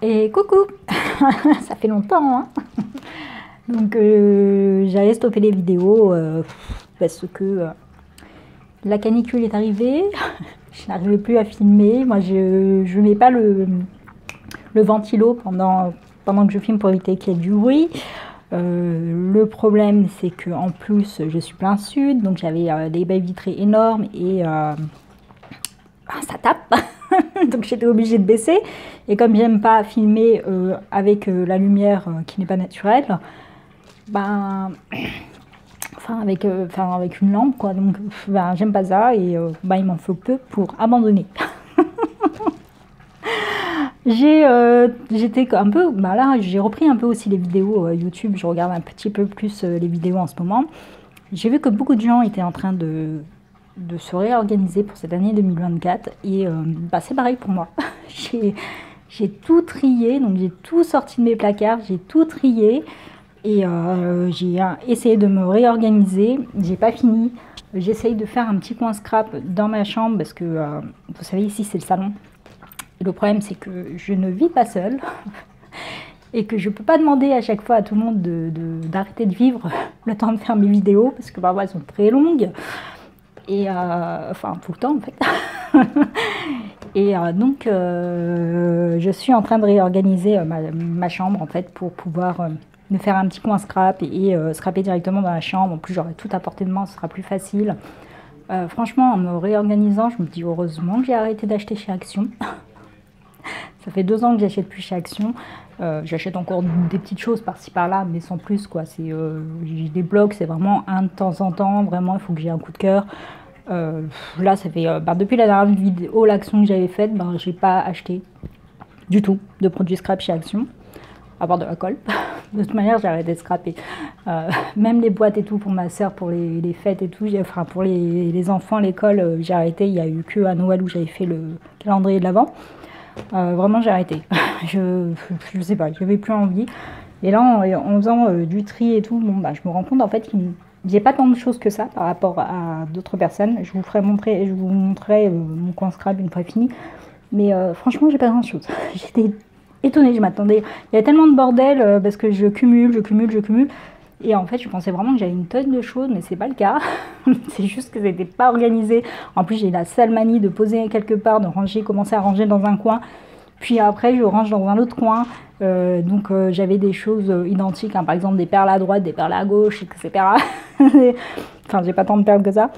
Et coucou. Ça fait longtemps, hein. Donc j'avais stoppé les vidéos parce que la canicule est arrivée. Je n'arrivais plus à filmer. Moi, je mets pas le ventilo pendant que je filme pour éviter qu'il y ait du bruit. Le problème, c'est que en plus, je suis plein sud, donc j'avais des baies vitrées énormes et ça tape. Donc j'étais obligée de baisser. Et comme j'aime pas filmer avec la lumière qui n'est pas naturelle, ben, avec une lampe, quoi. Donc ben, j'aime pas ça et ben, il m'en faut peu pour abandonner. J'étais un peu, bah là j'ai repris un peu aussi les vidéos YouTube, je regarde un petit peu plus les vidéos en ce moment. J'ai vu que beaucoup de gens étaient en train de se réorganiser pour cette année 2024 et bah, c'est pareil pour moi. J'ai tout trié, donc j'ai tout sorti de mes placards, j'ai tout trié et j'ai essayé de me réorganiser. J'ai pas fini, j'essaye de faire un petit coin scrap dans ma chambre parce que vous savez ici c'est le salon. Le problème, c'est que je ne vis pas seule et que je ne peux pas demander à chaque fois à tout le monde d'arrêter de vivre le temps de faire mes vidéos parce que parfois elles sont très longues et enfin tout le temps en fait. Et donc je suis en train de réorganiser ma chambre en fait pour pouvoir me faire un petit coin scrap et scraper directement dans la chambre. En plus, j'aurai tout à portée de main, ce sera plus facile. Franchement, en me réorganisant, je me dis heureusement que j'ai arrêté d'acheter chez Action. Ça fait 2 ans que j'achète plus chez Action. J'achète encore des petites choses par-ci par-là, mais sans plus quoi. J'ai des blogs, c'est vraiment un de temps en temps. Vraiment, il faut que j'ai un coup de cœur. Là, ça fait depuis la dernière vidéo, l'action que j'avais faite, j'ai pas acheté du tout de produits scrap chez Action, à part de la colle. De toute manière, j'ai arrêté de scraper. Même les boîtes et tout pour ma soeur, pour les fêtes et tout, enfin pour les enfants, l'école, j'ai arrêté. Il y a eu que à Noël où j'avais fait le calendrier de l'Avent. Vraiment j'ai arrêté. je sais pas, j'avais plus envie. Et là en faisant du tri et tout, bon, je me rends compte en fait qu'il n'y a pas tant de choses que ça par rapport à d'autres personnes. Je vous montrerai mon coin scrap une fois fini. Mais franchement j'ai pas grand chose. J'étais étonnée, je m'attendais. Il y a tellement de bordel parce que je cumule. Et en fait, je pensais vraiment que j'avais une tonne de choses, mais c'est pas le cas. C'est juste que c'était pas organisé. En plus, j'ai la sale manie de poser quelque part, de ranger, commencer à ranger dans un coin. Puis après, je range dans un autre coin. Donc, j'avais des choses identiques, hein, par exemple des perles à droite, des perles à gauche, etc. Enfin, j'ai pas tant de perles que ça.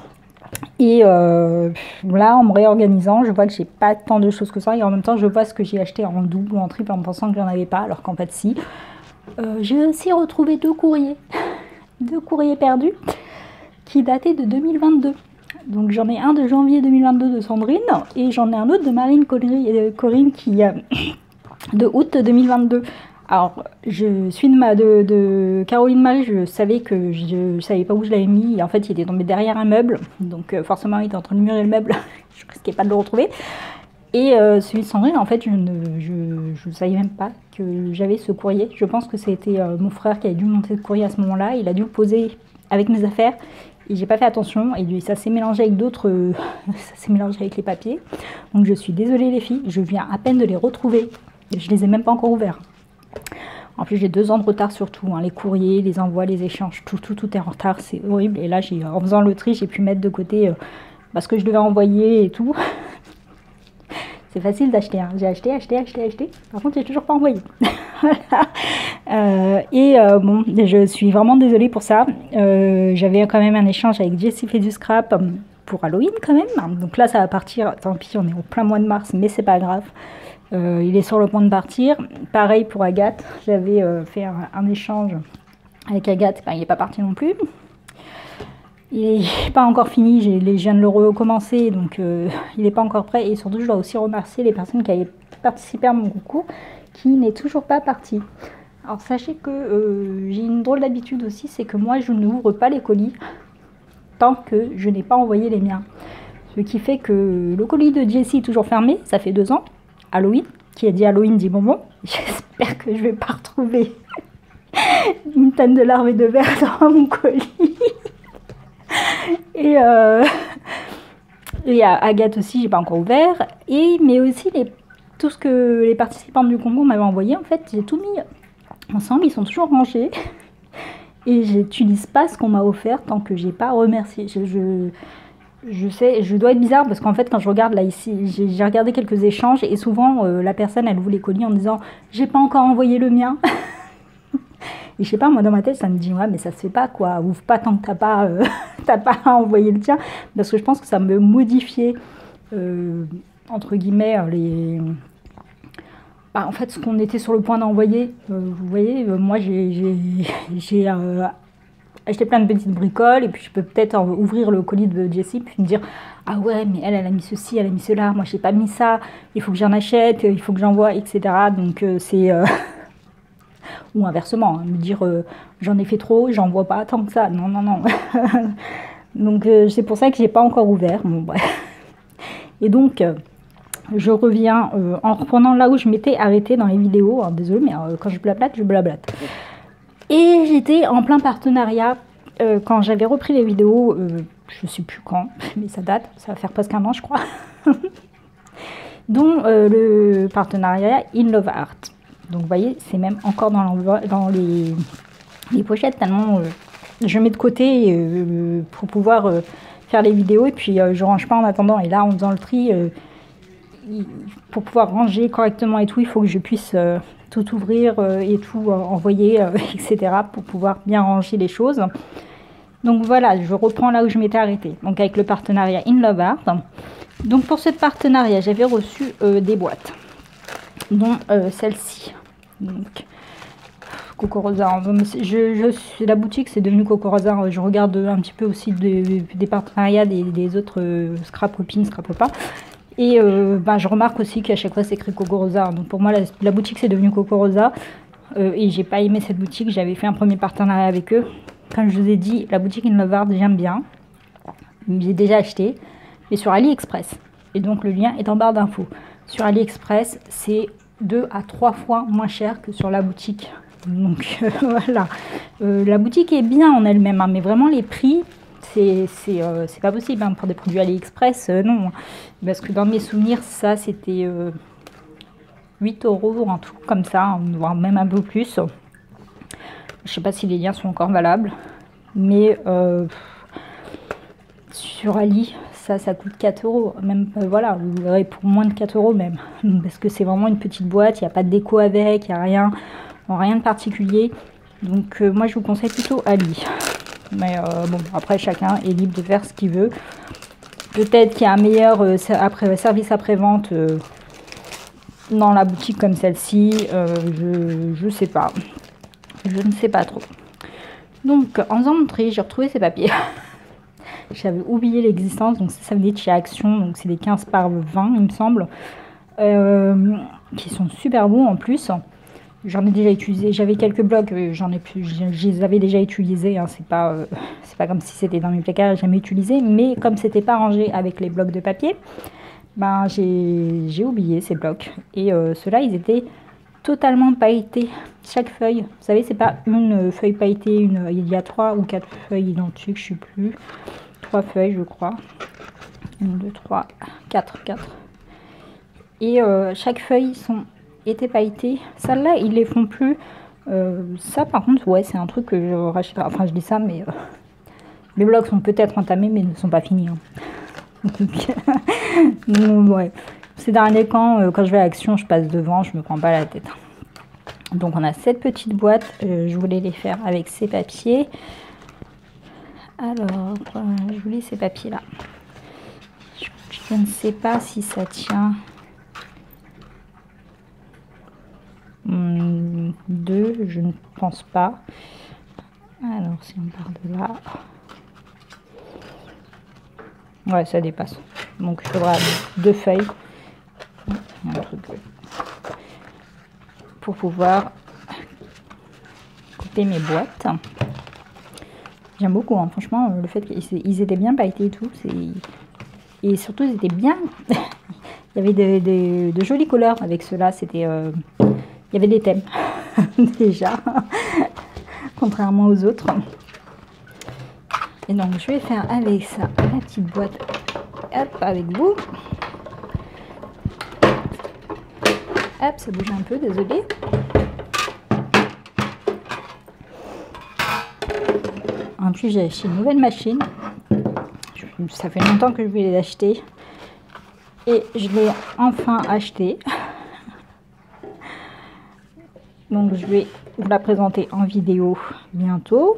Et là, en me réorganisant, je vois que j'ai pas tant de choses que ça. Et en même temps, je vois ce que j'ai acheté en double ou en triple en pensant que j'en avais pas, alors qu'en fait, si. J'ai aussi retrouvé 2 courriers, 2 courriers perdus qui dataient de 2022. Donc j'en ai un de janvier 2022 de Sandrine et j'en ai un autre de Marine Corinne qui de août 2022. Alors je suis de Caroline Marie, je savais que je savais pas où je l'avais mis et en fait il était tombé derrière un meuble, donc forcément il était en train de murer le meuble, je risquais pas de le retrouver. Et celui de Sandrine, en fait, je ne savais même pas que j'avais ce courrier. Je pense que c'était mon frère qui a dû monter le courrier à ce moment-là. Il a dû le poser avec mes affaires et j'ai pas fait attention. Et ça s'est mélangé avec d'autres, ça s'est mélangé avec les papiers. Donc je suis désolée les filles, je viens à peine de les retrouver. Je les ai même pas encore ouverts. En plus, j'ai 2 ans de retard sur tout, hein, les courriers, les envois, les échanges, tout est en retard, c'est horrible. Et là, en faisant le tri, j'ai pu mettre de côté ce que je devais envoyer et tout. C'est facile d'acheter, hein. J'ai acheté. Par contre, j'ai toujours pas envoyé. Voilà. Bon, je suis vraiment désolée pour ça. J'avais quand même un échange avec Jessie fait du scrap pour Halloween quand même. Donc là, ça va partir. Tant pis, on est au plein mois de mars, mais c'est pas grave. Il est sur le point de partir. Pareil pour Agathe. J'avais fait un échange avec Agathe. Il n'est pas parti non plus. Il n'est pas encore fini, je viens de le recommencer, donc il n'est pas encore prêt. Et surtout, je dois aussi remercier les personnes qui avaient participé à mon concours, qui n'est toujours pas parti. Alors sachez que j'ai une drôle d'habitude aussi, c'est que moi, je n'ouvre pas les colis tant que je n'ai pas envoyé les miens. Ce qui fait que le colis de Jessie est toujours fermé, ça fait 2 ans. Halloween, qui a dit Halloween dit bonbon. J'espère que je ne vais pas retrouver une tonne de larves et de vers dans mon colis. Et à Agathe aussi, j'ai pas encore ouvert. Mais aussi tout ce que les participants du concours m'avaient envoyé, en fait, j'ai tout mis ensemble, ils sont toujours rangés. Et j'utilise pas ce qu'on m'a offert tant que j'ai pas remercié. Je sais, je dois être bizarre parce qu'en fait, quand je regarde là ici, j'ai regardé quelques échanges et souvent la personne elle ouvre les colis en disant j'ai pas encore envoyé le mien. Et je sais pas, moi dans ma tête ça me dit ouais, mais ça se fait pas quoi, ouvre pas tant que t'as pas envoyé le tien, parce que je pense que ça me modifiait entre guillemets en fait, ce qu'on était sur le point d'envoyer, vous voyez, moi j'ai acheté plein de petites bricoles et puis je peux peut-être ouvrir le colis de Jessie puis me dire ah ouais, mais elle a mis ceci, elle a mis cela, moi j'ai pas mis ça, il faut que j'en achète, il faut que j'envoie, etc. Donc c'est. Ou inversement, me dire j'en ai fait trop, j'en vois pas tant que ça. Non, non, non. Donc c'est pour ça que j'ai pas encore ouvert. Bon, bref. Et donc. Je reviens en reprenant là où je m'étais arrêtée dans les vidéos. Alors, désolée, mais quand je blablate, je blablate. Et j'étais en plein partenariat quand j'avais repris les vidéos, je sais plus quand, mais ça date, ça va faire presque un an, je crois. dont le partenariat In Love Art. Donc, vous voyez, c'est même encore dans les pochettes, tellement je mets de côté pour pouvoir faire les vidéos et puis je range pas en attendant. Et là, en faisant le tri. Pour pouvoir ranger correctement et tout, il faut que je puisse tout ouvrir et tout envoyer, etc. pour pouvoir bien ranger les choses. Donc voilà, je reprends là où je m'étais arrêtée. Donc avec le partenariat In Love Art. Donc pour ce partenariat, j'avais reçu des boîtes, dont celle-ci. Donc Cocorosa. La boutique c'est devenu Cocorosa. Je regarde un petit peu aussi des partenariats des autres Scrap Copines, Scrap Papa. Et je remarque aussi qu'à chaque fois c'est écrit Cocorosa. Donc pour moi la boutique c'est devenu Cocorosa. Et j'ai pas aimé cette boutique. J'avais fait un premier partenariat avec eux. Comme je vous ai dit, la boutique In Love Art j'aime bien. J'ai déjà acheté. Mais sur AliExpress. Et donc le lien est en barre d'infos. Sur AliExpress c'est 2 à 3 fois moins cher que sur la boutique. Donc voilà. La boutique est bien en elle-même. Hein, mais vraiment les prix... C'est pas possible hein, pour des produits AliExpress, non. Parce que dans mes souvenirs, ça c'était 8 €, un truc comme ça, voire même un peu plus. Je sais pas si les liens sont encore valables, mais sur Ali, ça coûte 4 €. Même, voilà, vous verrez pour moins de 4 € même. Parce que c'est vraiment une petite boîte, il n'y a pas de déco avec, il n'y a rien de particulier. Donc moi je vous conseille plutôt Ali. Mais bon, après chacun est libre de faire ce qu'il veut. Peut-être qu'il y a un meilleur service après-vente dans la boutique comme celle-ci. Je sais pas. Je ne sais pas trop. Donc en faisant mon tri, j'ai retrouvé ces papiers. J'avais oublié l'existence. Donc ça venait de chez Action. Donc c'est des 15 par 20 il me semble. Qui sont super bons en plus. J'en ai déjà utilisé, j'avais quelques blocs, je les avais déjà utilisés, hein, c'est pas comme si c'était dans mes placards, jamais utilisé, mais comme c'était pas rangé avec les blocs de papier, ben j'ai oublié ces blocs. Et ceux-là, ils étaient totalement pailletés, chaque feuille. Vous savez, c'est pas une feuille pailletée, il y a 3 ou 4 feuilles identiques, je sais plus. 3 feuilles, je crois. 1, 2, 3, 4. Et chaque feuille étaient pailletés. Celles-là, ils les font plus. Ça, par contre, ouais, c'est un truc que je rachèterai. Enfin, je dis ça, mais les blocs sont peut-être entamés, mais ne sont pas finis. Hein. Donc, ouais. Ces derniers quand je vais à Action, je passe devant, je me prends pas la tête. Donc, on a cette petite boîte. Je voulais les faire avec ces papiers. Alors, je voulais ces papiers-là. Je ne sais pas si ça tient. 2, je ne pense pas. Alors si on part de là, ouais, ça dépasse. Donc il faudra 2 feuilles, un truc pour pouvoir couper mes boîtes. J'aime beaucoup, hein. Franchement, le fait qu'ils étaient bien pailletés et tout, et surtout ils étaient bien. Il y avait de jolies couleurs avec ceux-là. C'était il y avait des thèmes, déjà, contrairement aux autres. Et donc, je vais faire avec ça la petite boîte, hop, avec vous. Hop, ça bouge un peu, désolé. En plus, j'ai acheté une nouvelle machine. Ça fait longtemps que je voulais l'acheter. Et je l'ai enfin acheté. Donc je vais vous la présenter en vidéo bientôt.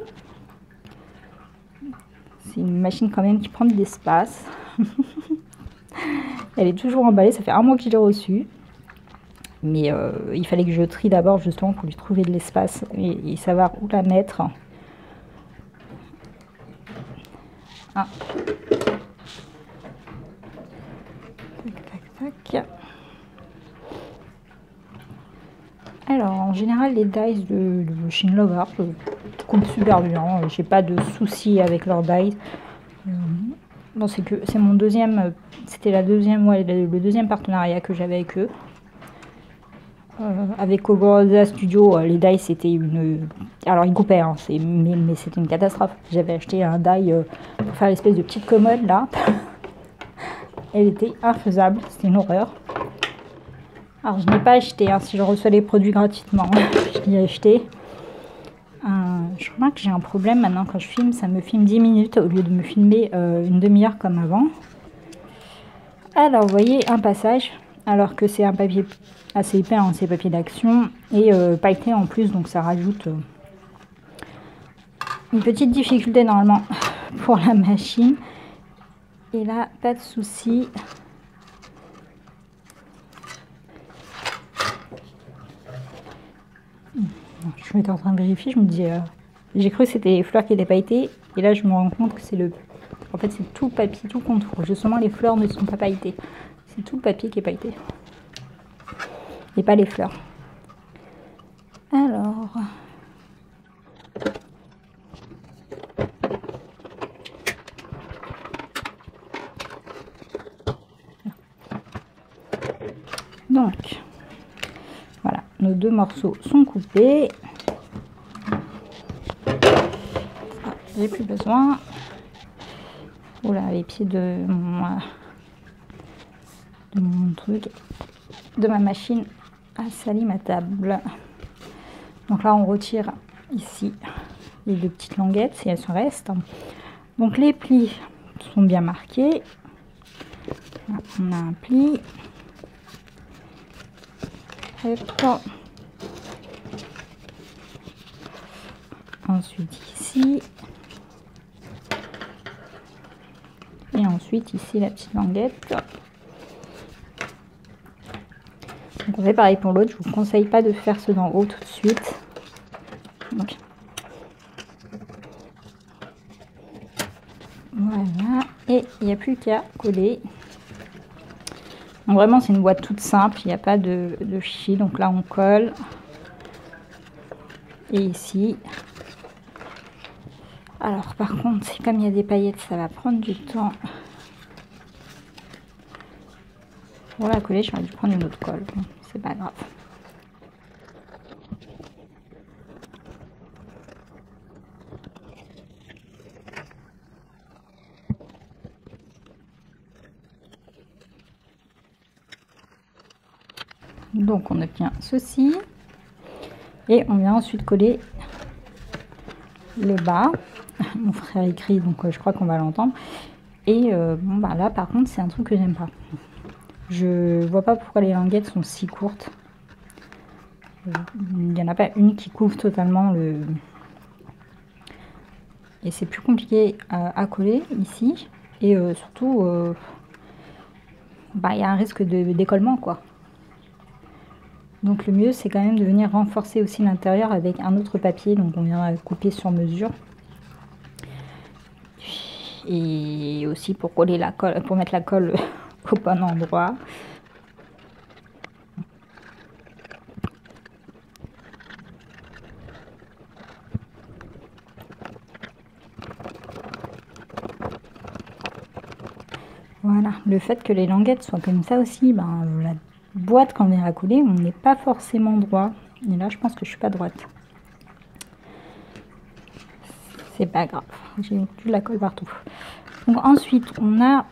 C'est une machine quand même qui prend de l'espace. Elle est toujours emballée, ça fait un mois que je l'ai reçue. Mais il fallait que je trie d'abord justement pour lui trouver de l'espace et savoir où la mettre. Ah. Tac, tac, tac. Alors en général les dies de Machine Lover coupent super bien, j'ai pas de soucis avec leurs dies. Bon, c'est mon deuxième, c'était le deuxième partenariat que j'avais avec eux. Avec Ogorosa Studio, les dies c'était une... Alors ils coupaient, hein, mais c'était une catastrophe. J'avais acheté un die pour faire l'espèce de petite commode là. Elle était infaisable, c'était une horreur. Alors je n'ai pas acheté, hein, si je reçois les produits gratuitement, je l'ai acheté. Je remarque que j'ai un problème maintenant quand je filme, ça me filme 10 minutes au lieu de me filmer une demi-heure comme avant. Alors vous voyez un passage, alors que c'est un papier assez épais, hein, c'est papier d'action et pailleté en plus, donc ça rajoute une petite difficulté normalement pour la machine. Et là, pas de souci. Je m'étais en train de vérifier, je me dis, j'ai cru que c'était les fleurs qui étaient pailletées, et là je me rends compte que c'est en fait c'est tout le papier, tout le contour. Justement les fleurs ne sont pas pailletées, c'est tout le papier qui est pailleté, et pas les fleurs. Alors, donc voilà, nos deux morceaux sont coupés. J'ai plus besoin. Oula, les pieds de mon truc, de ma machine à salir ma table. Donc là, on retire ici les deux petites languettes si elles se restent. Donc les plis sont bien marqués. Là, on a un pli. Hop. Ensuite ici. Et ensuite ici la petite languette. Donc on fait pareil pour l'autre. Je vous conseille pas de faire ceux d'en haut tout de suite. Donc, voilà. Et il n'y a plus qu'à coller. Donc vraiment c'est une boîte toute simple. Il n'y a pas de chi. Donc là on colle. Et ici. Alors par contre, c'est comme il y a des paillettes, ça va prendre du temps. Pour la coller, j'aurais dû prendre une autre colle. Bon, c'est pas grave. Donc on obtient ceci. Et on vient ensuite coller le bas. Mon frère écrit, donc je crois qu'on va l'entendre. Et bon bah là par contre c'est un truc que j'aime pas. Je vois pas pourquoi les languettes sont si courtes. Il n'y en a pas une qui couvre totalement le... Et c'est plus compliqué à coller ici. Et surtout, bah, y a un risque de décollement quoi. Donc le mieux c'est quand même de venir renforcer aussi l'intérieur avec un autre papier. Donc on vient couper sur mesure. Et aussi pour coller la colle, pour mettre la colle au bon endroit. Voilà, le fait que les languettes soient comme ça aussi, ben, la boîte quand on vient à coller, on n'est pas forcément droit. Et là je pense que je suis pas droite. C'est pas grave, j'ai mis de la colle partout. Donc ensuite on a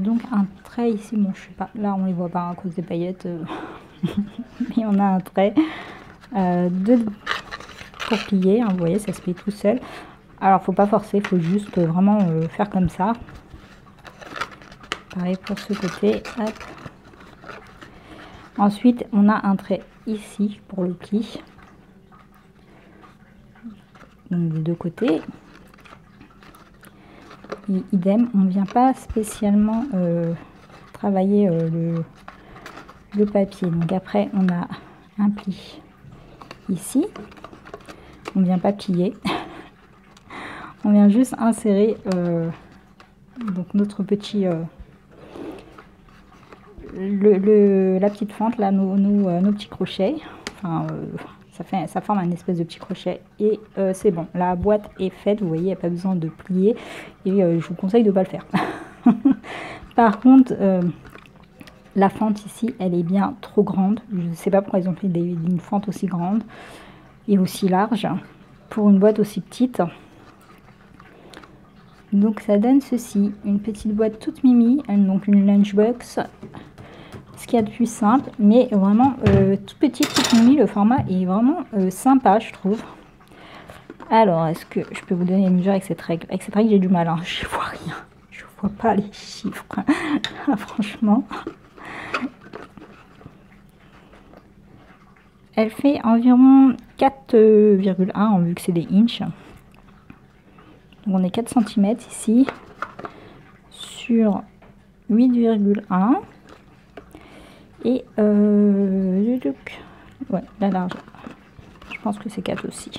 donc un trait ici, bon je sais pas, là on les voit pas à cause des paillettes. mais on a un trait pour plier, hein, vous voyez, ça se plie tout seul. Alors faut pas forcer, faut juste vraiment faire comme ça. Pareil pour ce côté, hop. Ensuite on a un trait ici pour le pli, donc des deux côtés. Et idem, on ne vient pas spécialement travailler le papier. Donc après on a un pli ici, on ne vient pas plier, on vient juste insérer donc notre petit la petite fente là, nos petits crochets. Enfin, ça forme un espèce de petit crochet et c'est bon, la boîte est faite, vous voyez, il n'y a pas besoin de plier et je vous conseille de ne pas le faire. Par contre, la fente ici, elle est bien trop grande. Je ne sais pas pourquoi ils ont fait une fente aussi grande et aussi large pour une boîte aussi petite. Donc ça donne ceci, une petite boîte toute mimi, donc une lunchbox. Ce qu'il y a de plus simple, mais vraiment toute petite, toute mimi, le format est vraiment sympa, je trouve. Alors, est-ce que je peux vous donner les mesures avec cette règle? Avec cette règle, j'ai du mal, hein. Je vois rien, je vois pas les chiffres, franchement. Elle fait environ 4,1 vu que c'est des inches. Donc on est 4 cm ici sur 8,1. Et ouais, la largeur, je pense que c'est 4 aussi.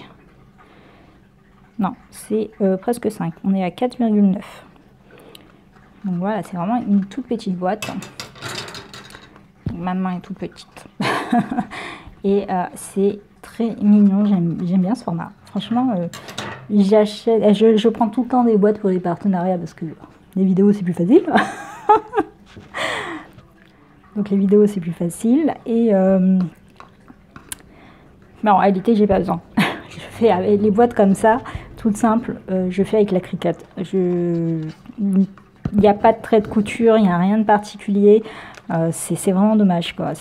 Non, c'est presque 5. On est à 4,9. Donc voilà, c'est vraiment une toute petite boîte. Donc, ma main est toute petite. Et c'est très mignon, j'aime bien ce format. Franchement, j'achète, je prends tout le temps des boîtes pour les partenariats parce que les vidéos c'est plus facile. Donc les vidéos c'est plus facile et mais en réalité j'ai pas besoin. Je fais avec les boîtes comme ça, toutes simples, je fais avec la Cricut. Il n'y a pas de trait de couture, il n'y a rien de particulier. C'est vraiment dommage quoi.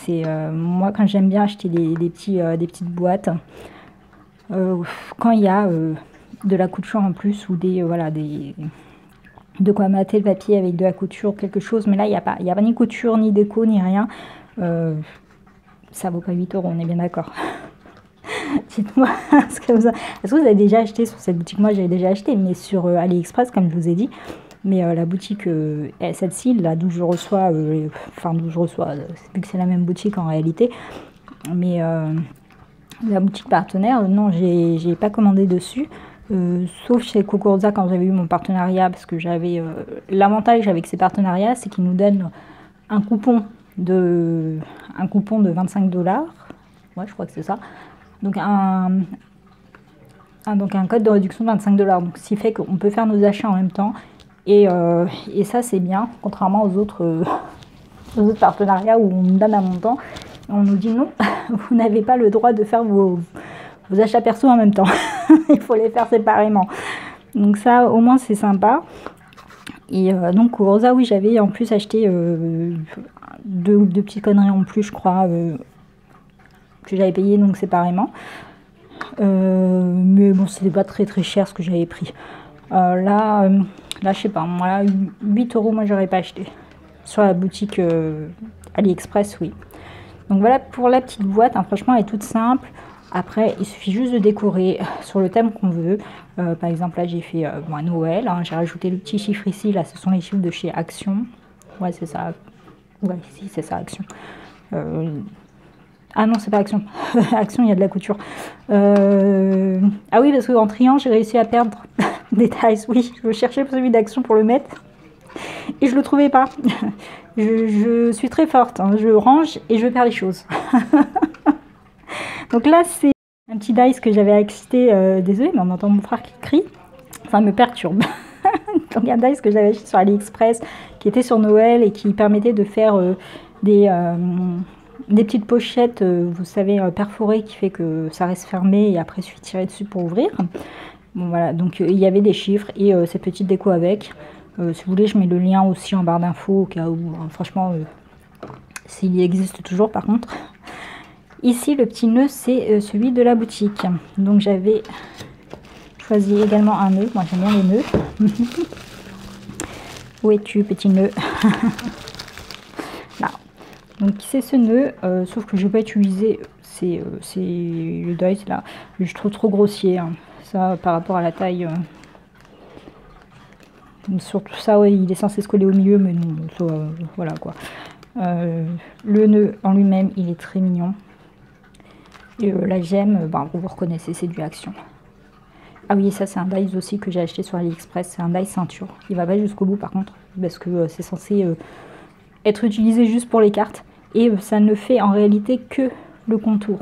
Moi quand j'aime bien acheter des petites boîtes, quand il y a de la couture en plus ou de quoi mater le papier avec de la couture ou quelque chose, mais là il n'y a pas ni couture ni déco ni rien. Ça vaut pas 8 €, on est bien d'accord. Dites-moi, est-ce que vous avez déjà acheté sur cette boutique? Moi j'avais déjà acheté, mais sur AliExpress comme je vous ai dit. Mais la boutique, celle-ci, là d'où je reçois, vu que c'est la même boutique en réalité, mais la boutique partenaire, non, j'ai pas commandé dessus. Sauf chez Kukuruza quand j'avais eu mon partenariat, parce que j'avais l'avantage avec ces partenariats, c'est qu'ils nous donnent un coupon de 25 $. Ouais, je crois que c'est ça. Donc un code de réduction de 25 $. Donc ce qui fait qu'on peut faire nos achats en même temps. Et ça c'est bien, contrairement aux autres partenariats où on nous donne un montant. On nous dit non, vous n'avez pas le droit de faire vos achats perso en même temps. Il faut les faire séparément. Donc ça, au moins, c'est sympa. Et donc, Kukuruza, oui, j'avais en plus acheté deux petites conneries en plus, je crois, que j'avais payé donc séparément. Mais bon, c'était pas très très cher ce que j'avais pris. Là, je sais pas, moi, 8 €, moi, j'aurais pas acheté. Sur la boutique AliExpress, oui. Donc voilà pour la petite boîte, hein, franchement elle est toute simple. Après il suffit juste de décorer sur le thème qu'on veut. Par exemple là j'ai fait Noël, hein, j'ai rajouté le petit chiffre ici, là ce sont les chiffres de chez Action. Ouais c'est ça, ouais si c'est ça Action. Ah non c'est pas Action, Action il y a de la couture. Ah oui parce qu'en triant j'ai réussi à perdre des tailles, oui je cherchais celui d'Action pour le mettre. Et je le trouvais pas. Je suis très forte, hein. Je range et je perds les choses. Donc là c'est un petit dice que j'avais acheté, désolé mais on entend mon frère qui crie, enfin me perturbe. Donc un dice que j'avais acheté sur AliExpress qui était sur Noël et qui permettait de faire des petites pochettes, vous savez, perforées, qui fait que ça reste fermé et après il suffit de tirer dessus pour ouvrir. Bon voilà, donc il y avait des chiffres et cette petite déco avec. Si vous voulez, je mets le lien aussi en barre d'infos au cas où. Franchement, s'il existe toujours par contre. Ici, le petit nœud, c'est celui de la boutique. Donc j'avais choisi également un nœud. Moi, j'aime bien les nœuds. Où es-tu, petit nœud? Là. Donc c'est ce nœud, sauf que je ne vais pas utiliser, c'est le dice là. Je trouve trop grossier, hein. Ça par rapport à la taille. Donc, surtout ça, ouais, il est censé se coller au milieu, mais non, ça, voilà quoi. Le nœud en lui-même, il est très mignon. Et la gemme, vous reconnaissez, c'est du Action. Ah oui, ça c'est un dice aussi que j'ai acheté sur AliExpress, c'est un dice ceinture. Il va pas jusqu'au bout par contre, parce que c'est censé être utilisé juste pour les cartes. Et ça ne fait en réalité que le contour.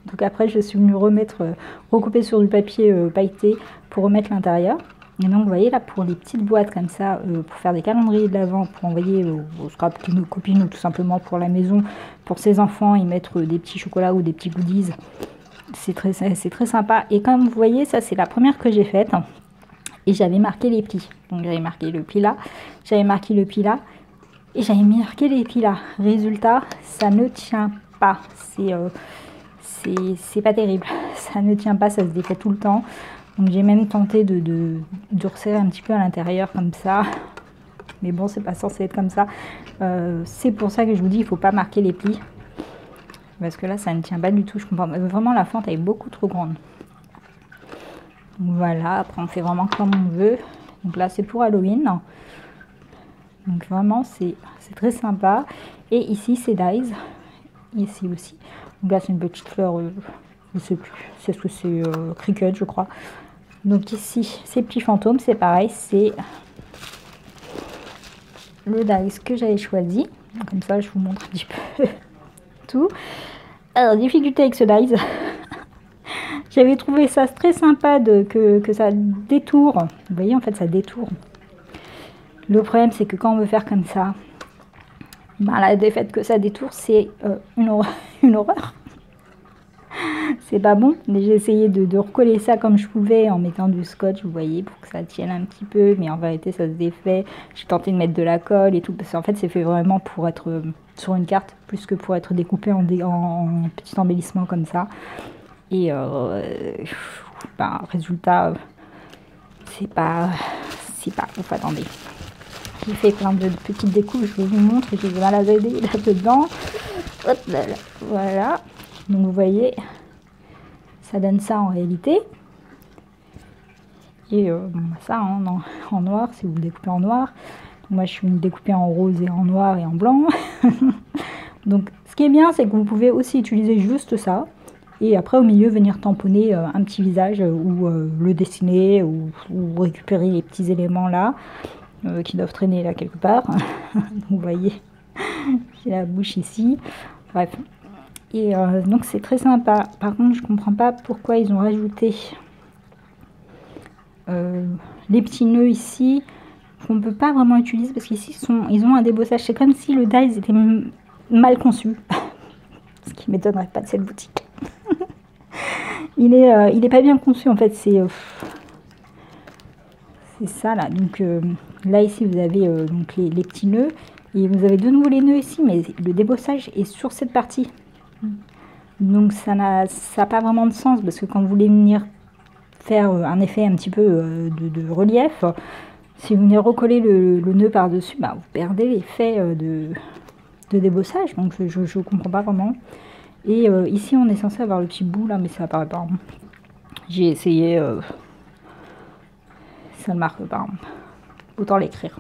Donc après je suis venue recouper sur du papier pailleté pour remettre l'intérieur. Et donc vous voyez là, pour les petites boîtes comme ça, pour faire des calendriers de l'Avent, pour envoyer aux copines ou tout simplement pour la maison, pour ses enfants, y mettre des petits chocolats ou des petits goodies. C'est très sympa. Et comme vous voyez, ça c'est la première que j'ai faite. Et j'avais marqué les plis. Donc j'avais marqué le pli là, j'avais marqué le pli là. Et j'avais marqué les plis là. Résultat, ça ne tient pas. C'est pas terrible. Ça ne tient pas, ça se défait tout le temps. Donc j'ai même tenté de resserrer un petit peu à l'intérieur comme ça. Mais bon, c'est pas censé être comme ça. C'est pour ça que je vous dis, il faut pas marquer les plis. Parce que là, ça ne tient pas du tout. Je comprends vraiment, la fente elle est beaucoup trop grande. Donc voilà, après on fait vraiment comme on veut. Donc là, c'est pour Halloween. Donc vraiment, c'est très sympa. Et ici, c'est Dies. Ici aussi. Donc là, c'est une petite fleur, je ne sais plus. C'est ce que c'est Cricut, je crois. Donc ici, ces petits fantômes, c'est pareil. C'est le Dies que j'avais choisi. Comme ça, je vous montre un petit peu tout. Alors, difficulté avec ce dice. J'avais trouvé ça très sympa que ça détourne. Vous voyez, en fait, ça détourne. Le problème, c'est que quand on veut faire comme ça, la défaite que ça détourne, c'est une horreur. C'est pas bon. Mais j'ai essayé de recoller ça comme je pouvais en mettant du scotch, vous voyez, pour que ça tienne un petit peu. Mais en vérité, ça se défait. J'ai tenté de mettre de la colle et tout. Parce qu'en fait, c'est fait vraiment pour être sur une carte, plus que pour être découpé en petit embellissement comme ça. Et résultat, c'est pas ouf. Attendez. J'ai fait plein de petites découpes, je vous montre. J'ai du mal à aider là-dedans. Hop là, là. Voilà. Donc vous voyez, ça donne ça en réalité. Et ça en noir, si vous le découpez en noir. Moi je suis découpée en rose et en noir et en blanc. Donc ce qui est bien, c'est que vous pouvez aussi utiliser juste ça. Et après au milieu venir tamponner un petit visage ou le dessiner ou récupérer les petits éléments là qui doivent traîner là quelque part. Vous voyez, j'ai la bouche ici. Bref. Et donc c'est très sympa. Par contre, je comprends pas pourquoi ils ont rajouté les petits nœuds ici qu'on peut pas vraiment utiliser parce qu'ici ils ont un débossage. C'est comme si le dies était mal conçu. Ce qui m'étonnerait pas de cette boutique. il est pas bien conçu en fait. C'est ça là. Donc là ici vous avez donc les petits nœuds et vous avez de nouveau les nœuds ici, mais le débossage est sur cette partie. Donc ça n'a pas vraiment de sens parce que quand vous voulez venir faire un effet un petit peu de relief, si vous venez recoller le nœud par dessus, vous perdez l'effet de débossage. Donc je comprends pas vraiment. Et ici on est censé avoir le petit bout là, mais ça apparaît pas. J'ai essayé, ça ne marque pas. Autant l'écrire.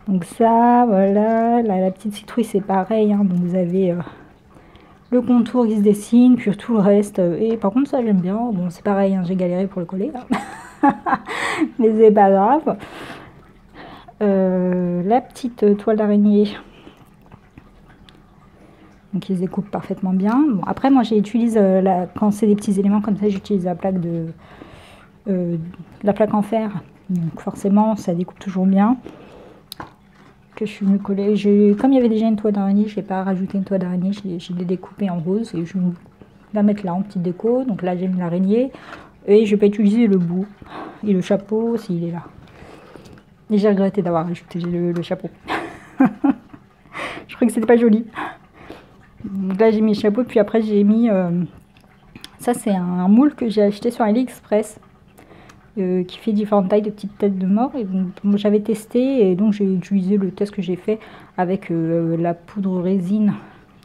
Donc ça, voilà, la petite citrouille c'est pareil. Donc vous avez le contour qui se dessine, puis tout le reste. Et par contre ça j'aime bien. Bon c'est pareil, j'ai galéré pour le coller là. Mais c'est pas grave. La petite toile d'araignée. Donc ils se découpent parfaitement bien. Bon, après moi j'utilise, quand c'est des petits éléments comme ça, j'utilise la plaque la plaque en fer. Donc forcément ça découpe toujours bien. Que je suis venue coller. Comme il y avait déjà une toile d'araignée, je n'ai pas rajouté une toile d'araignée, je l'ai découpée en rose et je vais la mettre là en petite déco. Donc là j'ai mis l'araignée et je vais pas utiliser le bout et le chapeau s'il est là. Et j'ai regretté d'avoir ajouté le chapeau. Je crois que c'était pas joli. Donc là j'ai mis le chapeau, puis après j'ai mis... ça c'est un moule que j'ai acheté sur AliExpress. Qui fait différentes tailles de petites têtes de mort. Et donc, j'avais testé et donc j'ai utilisé le test que j'ai fait avec la poudre résine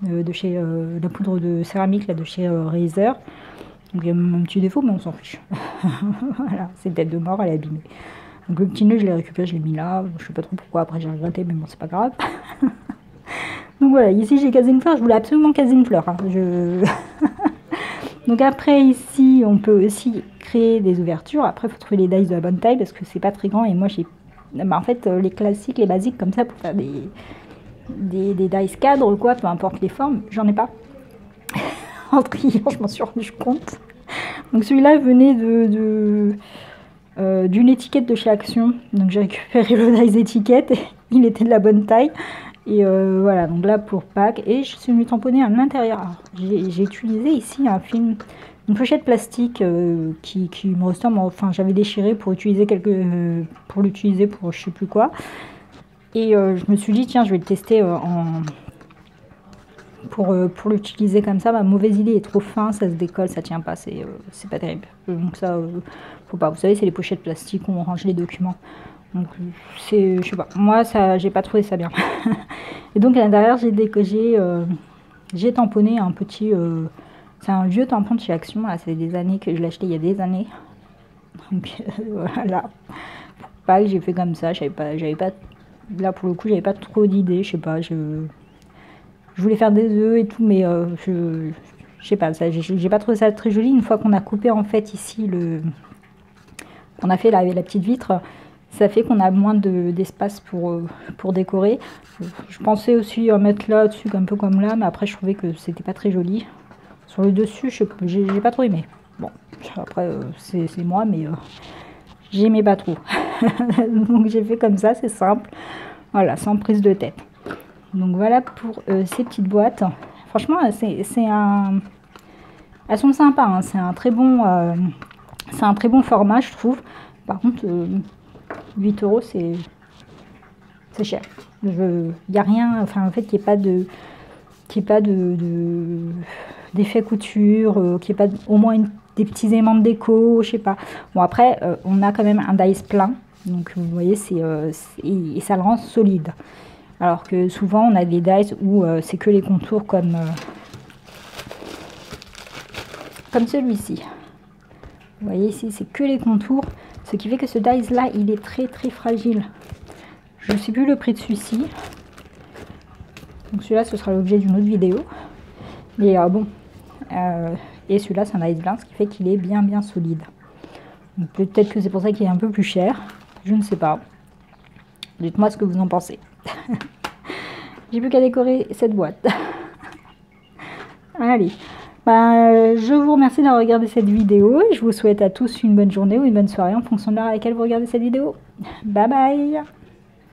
de chez la poudre de céramique là, de chez Razer. Donc il y a un petit défaut mais on s'en fiche. Voilà, c'est une tête de mort, elle est abîmée. Donc le petit nœud je l'ai récupéré, je l'ai mis là. Je sais pas trop pourquoi, après j'ai regretté mais bon c'est pas grave. Donc voilà, ici j'ai casé une fleur, je voulais absolument caser une fleur. Hein. Donc après ici on peut aussi créer des ouvertures. Après il faut trouver les dies de la bonne taille parce que c'est pas très grand et moi j'ai en fait les classiques, les basiques comme ça pour faire des dice cadres quoi, peu importe les formes, j'en ai pas. En triant je m'en suis rendu compte. Donc celui-là venait d'une étiquette de chez Action, donc j'ai récupéré le dice étiquette et il était de la bonne taille. Et voilà, donc là pour Pâques, et je suis venue tamponner à l'intérieur. J'ai utilisé ici un film, une pochette plastique qui me ressemble, enfin j'avais déchiré pour utiliser pour l'utiliser pour je sais plus quoi. Et je me suis dit tiens je vais le tester pour l'utiliser comme ça. Ma mauvaise idée est trop fin, ça se décolle, ça tient pas, c'est pas terrible. Donc ça, faut pas, vous savez c'est les pochettes plastiques où on range les documents. Donc c'est, je sais pas, moi ça, j'ai pas trouvé ça bien. Et donc à l'intérieur j'ai tamponné un petit, c'est un vieux tampon de chez Action. Là, c'est des années que je l'ai acheté il y a des années. Donc voilà, pour Pâques j'ai fait comme ça. J'avais pas, là pour le coup j'avais pas trop d'idées, je sais pas, je voulais faire des œufs et tout, mais je sais pas, j'ai pas trouvé ça très joli. Une fois qu'on a coupé en fait ici on a fait la petite vitre. Ça fait qu'on a moins d'espace pour décorer. Je pensais aussi en mettre là dessus un peu comme là, mais après je trouvais que c'était pas très joli. Sur le dessus, j'ai pas trop aimé. Bon, après c'est moi, mais j'aimais pas trop. Donc j'ai fait comme ça, c'est simple. Voilà, sans prise de tête. Donc voilà pour ces petites boîtes. Franchement, elles sont sympas. Hein. C'est un très bon format, je trouve. Par contre, 8 €, c'est cher. Il n'y a rien, enfin en fait, qu'il n'y ait pas d'effet couture, qu'il n'y ait pas au moins des petits aimants de déco, je sais pas. Bon après, on a quand même un dice plein, donc vous voyez, et ça le rend solide. Alors que souvent, on a des dice où c'est que les contours comme celui-ci. Vous voyez ici, c'est que les contours. Ce qui fait que ce dice là, il est très très fragile. Je ne sais plus le prix de celui-ci. Donc celui-là, ce sera l'objet d'une autre vidéo. Mais bon. Et celui-là, c'est un dice blanc, ce qui fait qu'il est bien bien solide. Peut-être que c'est pour ça qu'il est un peu plus cher. Je ne sais pas. Dites-moi ce que vous en pensez. J'ai plus qu'à décorer cette boîte. Allez. Je vous remercie d'avoir regardé cette vidéo et je vous souhaite à tous une bonne journée ou une bonne soirée en fonction de l'heure à laquelle vous regardez cette vidéo. Bye bye!